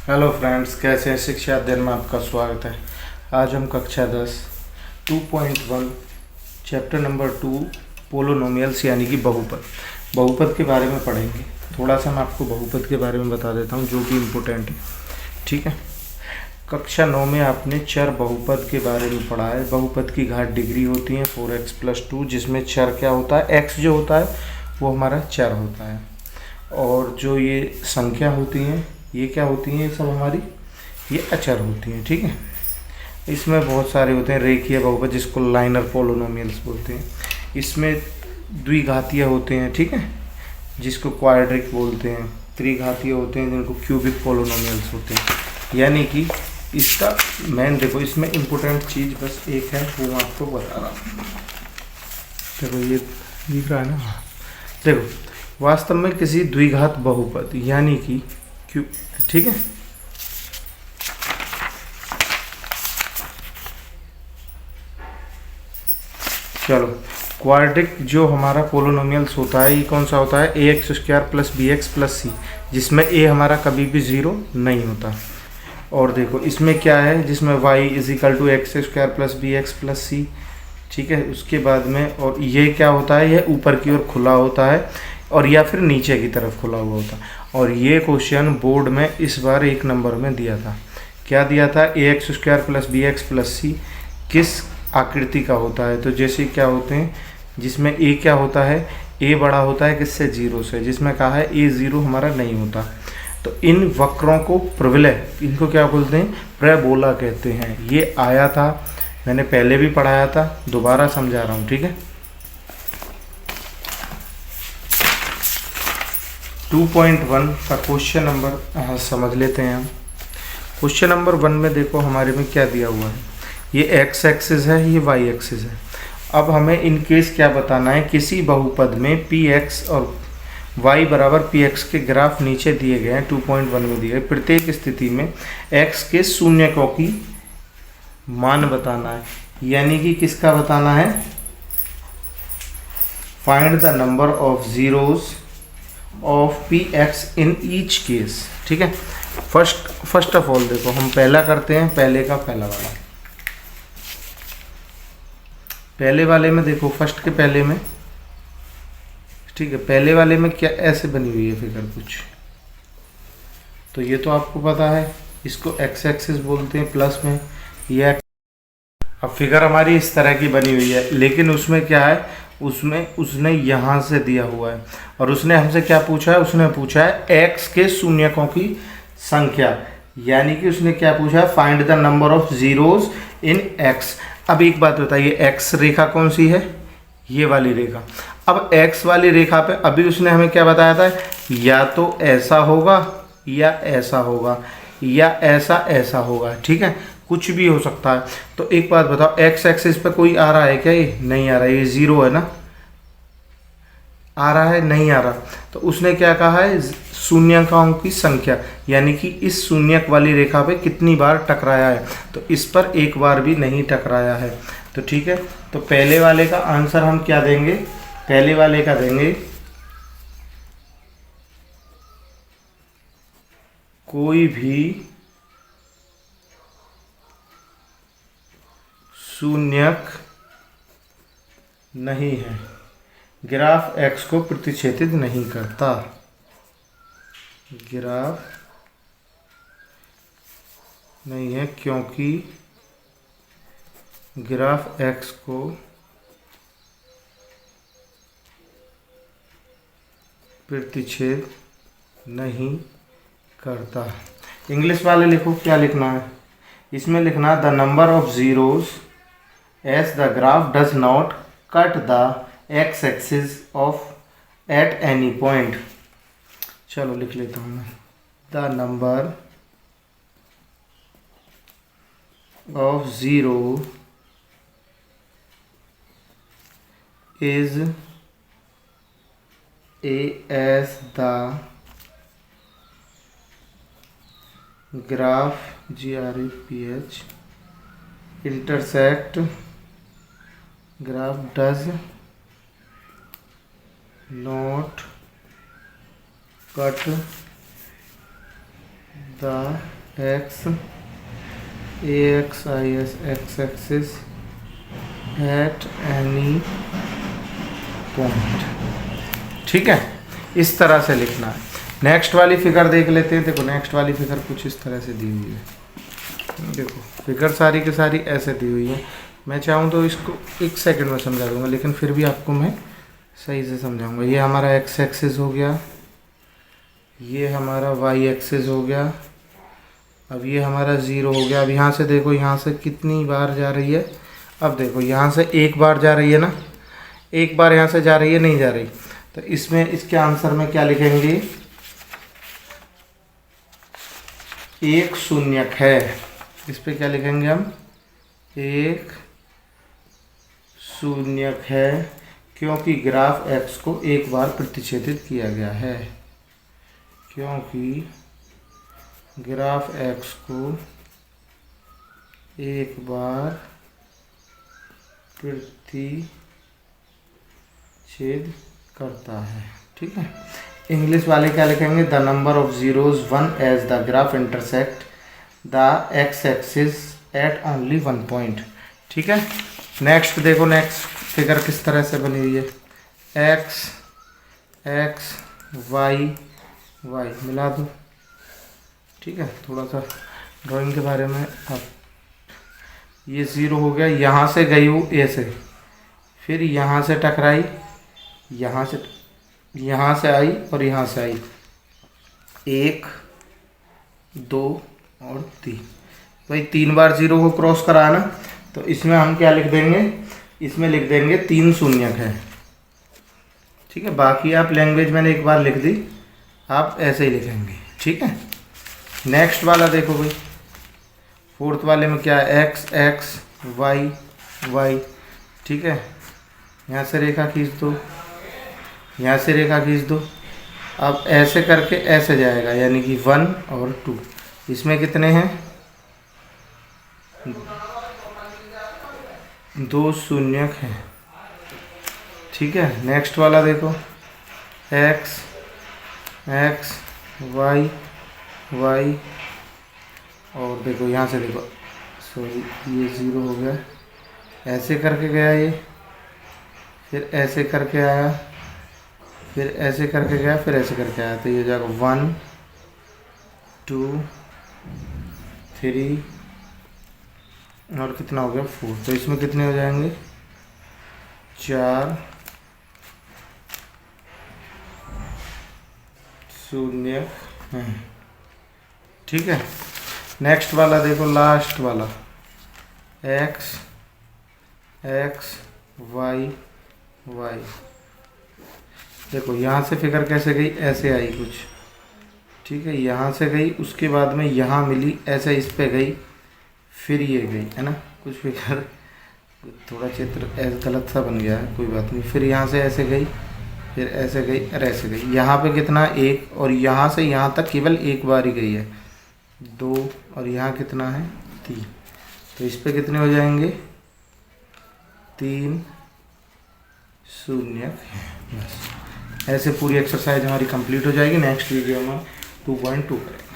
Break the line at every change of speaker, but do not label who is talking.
Hello friends, कैसे हैं? शिक्षा अध्ययन में आपका स्वागत है। आज हम कक्षा 10 2.1 चैप्टर नंबर 2 पोलोनोमियल्स यानी कि बहुपद के बारे में पढ़ेंगे। थोड़ा सा मैं आपको बहुपद के बारे में बता देता हूँ जो कि इम्पोर्टेंट है। ठीक है, कक्षा 9 में आपने चर बहुपद के बारे में पढ़ा है। बहुपद की घात डिग्री होती है 4x+2, जिसमें चर क्या होता है, x जो होता है वो हमारा चर होता है, और जो ये संख्या होती हैं ये क्या होती हैं, ये सब हमारी ये अचर होती हैं। ठीक है, इसमें बहुत सारे होते हैं। रेखीय बहुपद जिसको लाइनर पोलोनोमियल्स बोलते हैं, इसमें द्विघातीय होते हैं। ठीक है, जिसको क्वाड्रिक बोलते हैं। त्रिघातीय होते हैं जिनको क्यूबिक पोलोनोमियल्स होते हैं। यानी कि इसका मेन देखो, इसमें इम्पोर्टेंट चीज़ बस एक है, वो मैं आपको बता रहा हूँ। देखो ये दिख रहा है ना, देखो वास्तव में किसी द्विघात बहुपद यानी कि क्यू, ठीक है, चलो क्वाड्रिक जो हमारा पोलोनोमियल्स होता है ये कौन सा होता है, ax² + bx + c, जिसमें a हमारा कभी भी ज़ीरो नहीं होता। और देखो इसमें क्या है, जिसमें y = x² + bx + c। ठीक है, उसके बाद में और ये क्या होता है, ये ऊपर की ओर खुला होता है और या फिर नीचे की तरफ खुला हुआ होता है। और ये क्वेश्चन बोर्ड में इस बार 1 नंबर में दिया था। क्या दिया था, ax² + bx + c किस आकृति का होता है। तो जैसे क्या होते हैं, जिसमें a क्या होता है, a बड़ा होता है किससे, 0 से, जिसमें कहा है a 0 हमारा नहीं होता। तो इन वक्रों को प्रविलय, इनको क्या बोलते हैं, पैराबोला कहते हैं। ये आया था, मैंने पहले भी पढ़ाया था, दोबारा समझा रहा हूँ। ठीक है, 2.1 का क्वेश्चन नंबर समझ लेते हैं हम। क्वेश्चन नंबर 1 में देखो हमारे में क्या दिया हुआ है, ये x एक्सिस है, ये y एक्सिस है। अब हमें इन केस क्या बताना है, किसी बहुपद में px और y = px के ग्राफ नीचे दिए गए हैं, 2.1 में दिए गए। प्रत्येक स्थिति में x के शून्यकों की मान बताना है, यानी कि किसका बताना है, find the number of zeros of px in each case. ठीक है, फर्स्ट ऑफ ऑल देखो हम पहला करते हैं, पहले का पहला वाला। पहले वाले में देखो, फर्स्ट के पहले में, ठीक है, पहले वाले में क्या ऐसे बनी हुई है फिगर कुछ, तो ये तो आपको पता है, इसको x एक्सिस बोलते हैं प्लस में, ये अब फिगर हमारी इस तरह की बनी हुई है, लेकिन उसमें क्या है, उसमें उसने यहाँ से दिया हुआ है और उसने हमसे क्या पूछा है, उसने पूछा है x के शून्यकों की संख्या, यानी कि उसने क्या पूछा है, find the number of zeros in x। अब एक बात बताइए, x रेखा कौन सी है, ये वाली रेखा। अब x वाली रेखा पे अभी उसने हमें क्या बताया था, या तो ऐसा होगा या ऐसा होगा या ऐसा होगा। ठीक है, कुछ भी हो सकता है। तो एक बात बताओ, x एक्सिस पे कोई आ रहा है क्या, ये नहीं आ रहा है, ये 0 है ना, आ रहा है, नहीं आ रहा। तो उसने क्या कहा है, शून्यकों की संख्या, यानी कि इस शून्यक वाली रेखा पे कितनी बार टकराया है, तो इस पर एक बार भी नहीं टकराया है। तो ठीक है, तो पहले वाले का आंसर हम क्या देंगे, पहले वाले का देंगे कोई भी शून्यक नहीं है, ग्राफ x को प्रतिच्छेदित नहीं करता, ग्राफ नहीं है क्योंकि ग्राफ x को प्रतिच्छेद नहीं करता। इंग्लिश वाले लिखो, क्या लिखना है, इसमें लिखना the number of zeros as the graph does not cut the x axis of at any point. चलो लिख लेता हूँ मैं, the number of zero is as the graph GRAPH intersect graph does not cut the x AXIS x axis at any point। ठीक है, इस तरह से लिखना है। नेक्स्ट वाली फिगर देख लेते हैं। देखो नेक्स्ट वाली फिगर कुछ इस तरह से दी हुई है। देखो फिगर सारी की सारी ऐसे दी हुई है। मैं चाहूँ तो इसको 1 सेकंड में समझा दूंगा, लेकिन फिर भी आपको मैं सही से समझाऊंगा। ये हमारा x एक्सिस हो गया, ये हमारा y एक्सिस हो गया, अब ये हमारा 0 हो गया। अब यहाँ से देखो, यहाँ से कितनी बार जा रही है। अब देखो यहाँ से एक बार जा रही है ना, एक बार यहाँ से जा रही है, नहीं जा रही। तो इसमें इसके आंसर में क्या लिखेंगे? एक शून्यक है। इस पे क्या लिखेंगे हम? एक शून्यक है, क्योंकि ग्राफ x को एक बार प्रतिच्छेदित किया गया है। क्योंकि ग्राफ x को एक बार प्रतिच्छेद करता है। ठीक है। इंग्लिश वाले क्या लिखेंगे? The number of zeros 1 as the graph intersect the x axis at only 1 point. ठीक है। नेक्स्ट देखो, नेक्स्ट फिगर किस तरह से बनी हुई है। x x y y मिला दो। ठीक है, थोड़ा सा ड्राइंग के बारे में। अब ये 0 हो गया, यहाँ से गई वो ए से, फिर यहाँ से टकराई, यहाँ से आई और यहाँ से आई। 1 2 और 3। भाई 3 बार 0 को क्रॉस करा ना, तो इसमें हम क्या लिख देंगे? इसमें लिख देंगे 3 शून्यक है। ठीक है। बाकी आप लैंग्वेज मैंने एक बार लिख दी, आप ऐसे ही लिखेंगे। ठीक है। नेक्स्ट वाला देखो भाई, फोर्थ वाले में क्या है? x x y y। ठीक है। यहाँ से रेखा खींच दो, यहाँ से रेखा खींच दो। अब ऐसे करके ऐसे जाएगा, यानी कि 1 और 2। इसमें कितने हैं? 2 शून्यक हैं। ठीक है। नेक्स्ट वाला देखो, x x y y, और देखो यहाँ से देखो, सॉरी ये 0 हो गया, ऐसे करके गया ये, फिर ऐसे करके आया, फिर ऐसे करके गया, फिर ऐसे करके आया। तो ये जाएगा 1 2 3 और कितना हो गया? 4। तो इसमें कितने हो जाएंगे? 4 शून्य हैं। ठीक है। नेक्स्ट वाला देखो, लास्ट वाला, x x y y। देखो यहाँ से फिगर कैसे गई? ऐसे आई कुछ। ठीक है। यहाँ से गई, उसके बाद में यहाँ मिली, ऐसे इस पे गई, फिर ये गई, है ना। कुछ फिगर थोड़ा चित्र ऐसे गलत सा बन गया है, कोई बात नहीं। फिर यहाँ से ऐसे गई, फिर ऐसे गई और ऐसे गई। यहाँ पे कितना? 1। और यहाँ से यहाँ तक केवल एक बार ही गई है। 2 और यहाँ कितना है? 3। तो इस पे कितने हो जाएंगे? 3 शून्यक है। बस ऐसे पूरी एक्सरसाइज हमारी कंप्लीट हो जाएगी। नेक्स्ट वीडियो में 2.2 करेंगे।